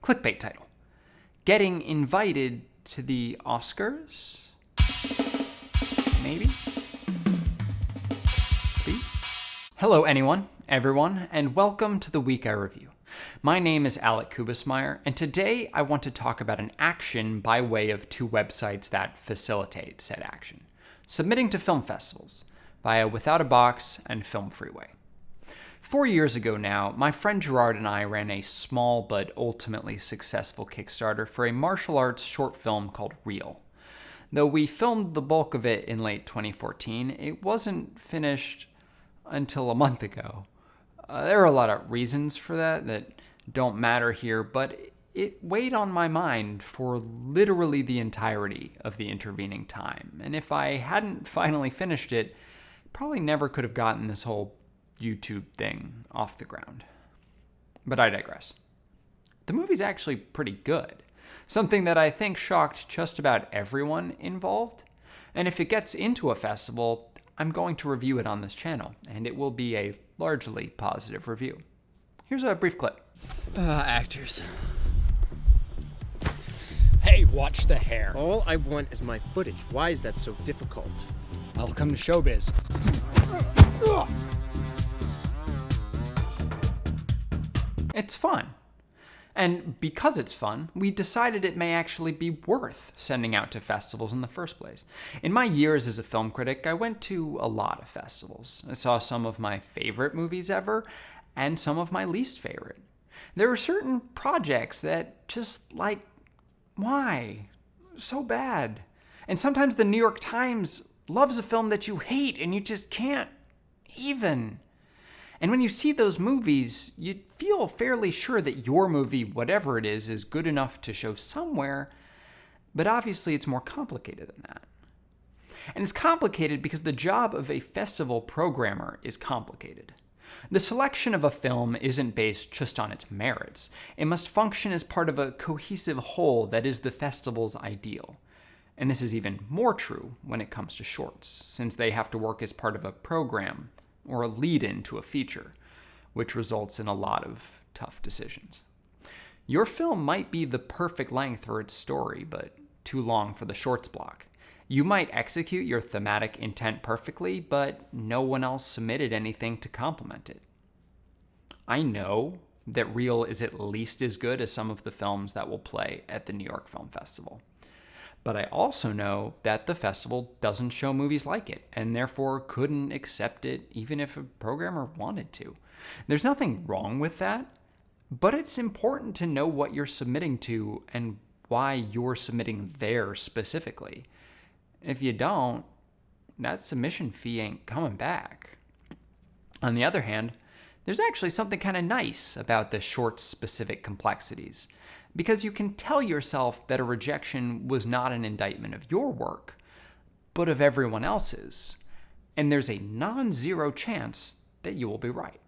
Clickbait title. Getting invited to the Oscars? Maybe? Please? Hello everyone, and welcome to the Week I Review. My name is kubas-meyer, and today I want to talk about an action by way of two websites that facilitate said action. Submitting to film festivals via WithoutABox and FilmFreeway. 4 years ago now, my friend Gerard and I ran a small but ultimately successful Kickstarter for a martial arts short film called Reel. Though we filmed the bulk of it in late 2014, it wasn't finished until a month ago. There are a lot of reasons for that don't matter here, but it weighed on my mind for literally the entirety of the intervening time. And if I hadn't finally finished it, probably never could have gotten this whole YouTube thing off the ground. But I digress. The movie's actually pretty good. Something that I think shocked just about everyone involved. And if it gets into a festival, I'm going to review it on this channel, and it will be a largely positive review. Here's a brief clip. Actors. Hey, watch the hair. All I want is my footage. Why is that so difficult? Welcome to showbiz. It's fun. And because it's fun, we decided it may actually be worth sending out to festivals in the first place. In my years as a film critic, I went to a lot of festivals. I saw some of my favorite movies ever, and some of my least favorite. There are certain projects that just why? So bad. And sometimes the New York Times loves a film that you hate, and you just can't even. And when you see those movies, you feel fairly sure that your movie, whatever it is good enough to show somewhere, but obviously it's more complicated than that. And it's complicated because the job of a festival programmer is complicated. The selection of a film isn't based just on its merits. It must function as part of a cohesive whole that is the festival's ideal. And this is even more true when it comes to shorts, since they have to work as part of a program or a lead-in to a feature, which results in a lot of tough decisions. Your film might be the perfect length for its story, but too long for the shorts block. You might execute your thematic intent perfectly, but no one else submitted anything to complement it. I know that Reel is at least as good as some of the films that will play at the New York Film Festival. But I also know that the festival doesn't show movies like it, and therefore couldn't accept it even if a programmer wanted to. There's nothing wrong with that, but it's important to know what you're submitting to and why you're submitting there specifically. If you don't, that submission fee ain't coming back. On the other hand, there's actually something kind of nice about the short's specific complexities, because you can tell yourself that a rejection was not an indictment of your work, but of everyone else's, and there's a non-zero chance that you will be right.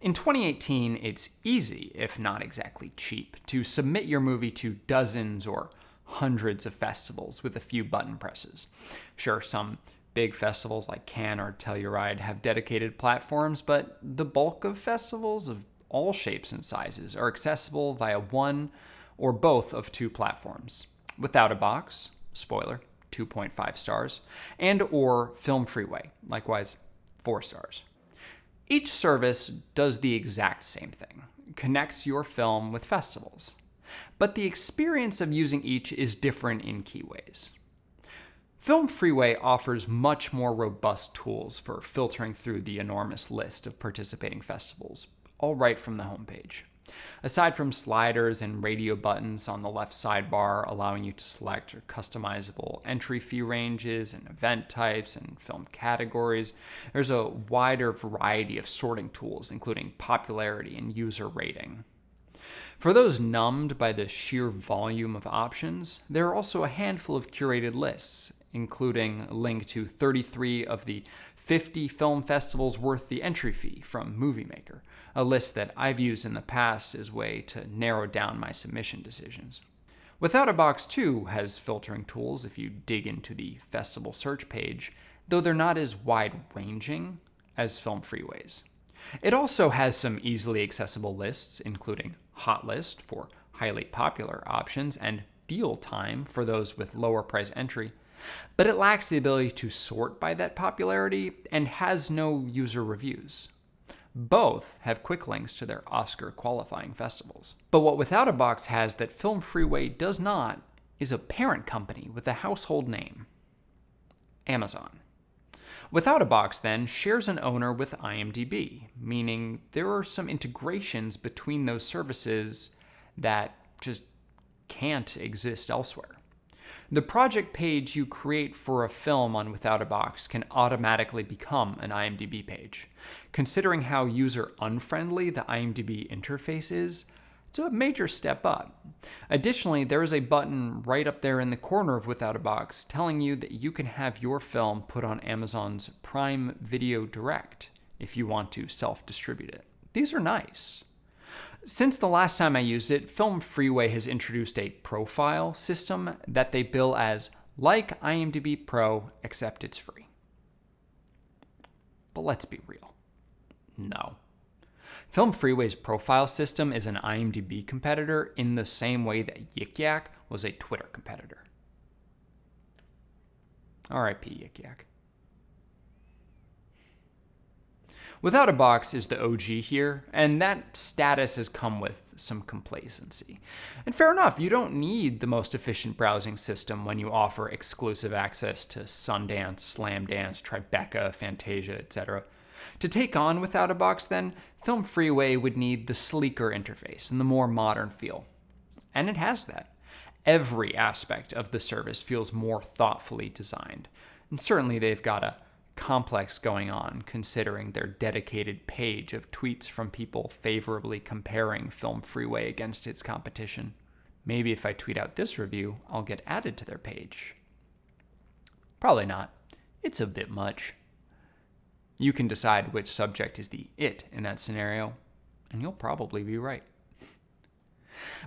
In 2018, it's easy, if not exactly cheap, to submit your movie to dozens or hundreds of festivals with a few button presses. Sure, some big festivals like Cannes or Telluride have dedicated platforms, but the bulk of festivals of all shapes and sizes are accessible via one or both of two platforms. WithoutABox, spoiler, 2.5 stars, and or FilmFreeway, likewise 4 stars. Each service does the exact same thing, connects your film with festivals. But the experience of using each is different in key ways. FilmFreeway offers much more robust tools for filtering through the enormous list of participating festivals, all right from the homepage. Aside from sliders and radio buttons on the left sidebar allowing you to select customizable entry fee ranges and event types and film categories, there's a wider variety of sorting tools, including popularity and user rating. For those numbed by the sheer volume of options, there are also a handful of curated lists, including a link to 33 of the 50 film festivals worth the entry fee from Movie Maker, a list that I've used in the past as a way to narrow down my submission decisions. WithoutABox too has filtering tools if you dig into the festival search page, though they're not as wide-ranging as FilmFreeway's. It also has some easily accessible lists, including Hot List for highly popular options and Deal Time for those with lower price entry, but it lacks the ability to sort by that popularity and has no user reviews. Both have quick links to their Oscar qualifying festivals. But what WithoutABox has that FilmFreeway does not is a parent company with a household name: Amazon. WithoutABox then shares an owner with IMDb, meaning there are some integrations between those services that just can't exist elsewhere. The project page you create for a film on WithoutABox can automatically become an IMDb page. Considering how user-unfriendly the IMDb interface is, it's a major step up. Additionally, there is a button right up there in the corner of WithoutABox telling you that you can have your film put on Amazon's Prime Video Direct if you want to self-distribute it. These are nice. Since the last time I used it, FilmFreeway has introduced a profile system that they bill as like IMDb Pro, except it's free. But let's be real. No. FilmFreeway's profile system is an IMDb competitor in the same way that Yik Yak was a Twitter competitor. R.I.P. Yik Yak. WithoutABox is the OG here, and that status has come with some complacency. And fair enough, you don't need the most efficient browsing system when you offer exclusive access to Sundance, Slamdance, Tribeca, Fantasia, etc. To take on WithoutABox, then, FilmFreeway would need the sleeker interface and the more modern feel. And it has that. Every aspect of the service feels more thoughtfully designed. And certainly they've got a complex going on, considering their dedicated page of tweets from people favorably comparing FilmFreeway against its competition. Maybe if I tweet out this review, I'll get added to their page. Probably not. It's a bit much. You can decide which subject is the it in that scenario, and you'll probably be right.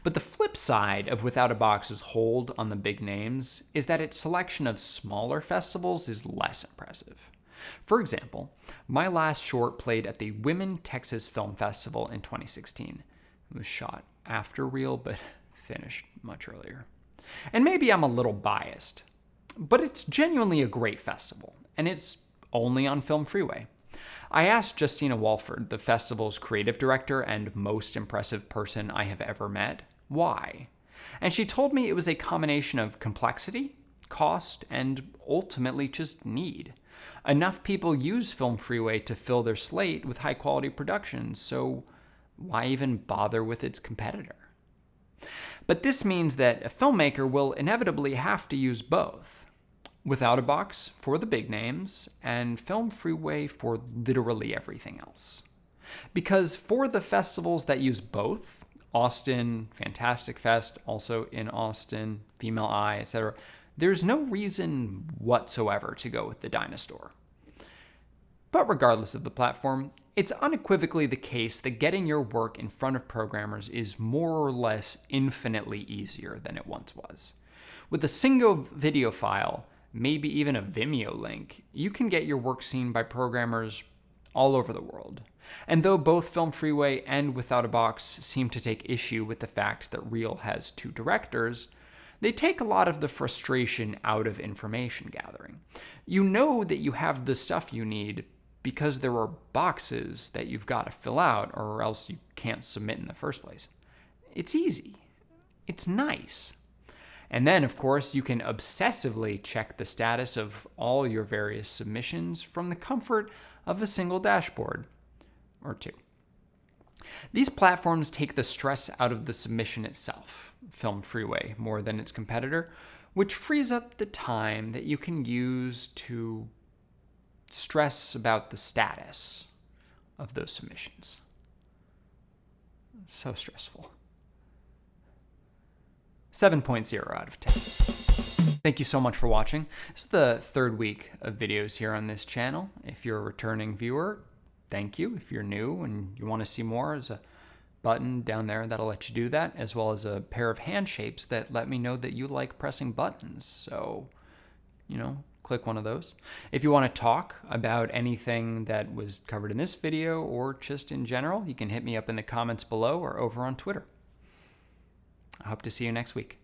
But the flip side of WithoutABox's hold on the big names is that its selection of smaller festivals is less impressive. For example, my last short played at the Women Texas Film Festival in 2016. It was shot after Reel, but finished much earlier. And maybe I'm a little biased, but it's genuinely a great festival, and it's only on FilmFreeway. I asked Justina Walford, the festival's creative director and most impressive person I have ever met, why. And she told me it was a combination of complexity, cost, and ultimately just need. Enough people use FilmFreeway to fill their slate with high-quality productions, so why even bother with its competitor? But this means that a filmmaker will inevitably have to use both. WithoutABox for the big names, and FilmFreeway for literally everything else. Because for the festivals that use both, Austin, Fantastic Fest, also in Austin, Female Eye, etc., there's no reason whatsoever to go with the Dinosaur. But regardless of the platform, it's unequivocally the case that getting your work in front of programmers is more or less infinitely easier than it once was. With a single video file, maybe even a Vimeo link, you can get your work seen by programmers all over the world. And though both FilmFreeway and WithoutABox seem to take issue with the fact that Reel has two directors, they take a lot of the frustration out of information gathering. You know that you have the stuff you need because there are boxes that you've got to fill out, or else you can't submit in the first place. It's easy. It's nice. And then, of course, you can obsessively check the status of all your various submissions from the comfort of a single dashboard, or two. These platforms take the stress out of the submission itself, FilmFreeway more than its competitor, which frees up the time that you can use to stress about the status of those submissions. So stressful. 7.0 out of 10. Thank you so much for watching. This is the third week of videos here on this channel. If you're a returning viewer, thank you. If you're new and you want to see more, there's a button down there that'll let you do that, as well as a pair of hand shapes that let me know that you like pressing buttons. So, click one of those. If you want to talk about anything that was covered in this video or just in general, you can hit me up in the comments below or over on Twitter. I hope to see you next week.